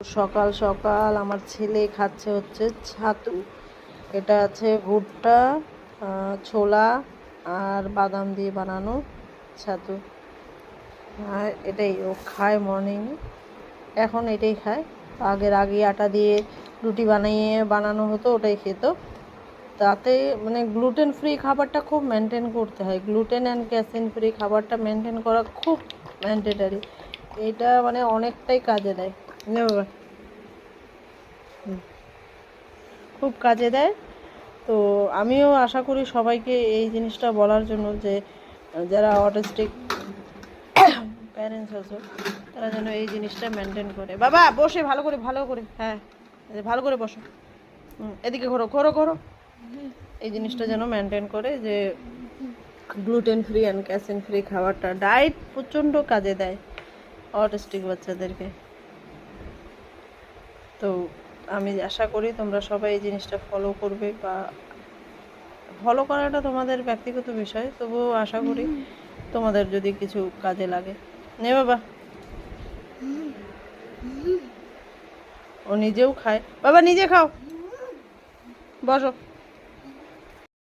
সকাল সকাল আমার ছেলে খাচ্ছে হচ্ছে ছাতু। এটা আছে ভুট্টা, ছোলা আর বাদাম দিয়ে বানানো ছাতু। আর এটাই ও খায় মর্নিংয়ে, এখন এটাই খায়। আগে আটা দিয়ে রুটি বানানো হতো, ওটাই খেত। তাতে মানে গ্লুটেন ফ্রি খাবারটা খুব মেনটেন করতে হয়। গ্লুটেন অ্যান্ড ক্যাসিন ফ্রি খাবারটা মেনটেন করা খুব ম্যান্ডেটারি। এটা মানে অনেকটাই কাজে দেয়, খুব কাজে দেয়। তো আমিও আশা করি সবাইকে এই জিনিসটা বলার জন্য যে যারা অটিস্টিক প্যারেন্টস আছে তারা যেন এই জিনিসটা মেনটেন করে। বাবা বসে ভালো করে, হ্যাঁ ভালো করে বসো, এদিকে ঘোরো। এই জিনিসটা যেন মেনটেন করে যে gluten free and casein free খাবারটা। ডায়েট প্রচণ্ড কাজে দেয় অটিস্টিক বাচ্চাদেরকে। তো আমি আশা করি তোমরা সবাই এই জিনিসটা ফলো করবে, বা ফলো করাটা তোমাদের ব্যক্তিগত বিষয়, তবুও আশা করি তোমাদের যদি কিছু কাজে লাগে। নে বাবা, ও নিজেও খায়। বাবা নিজে খাও, বসো।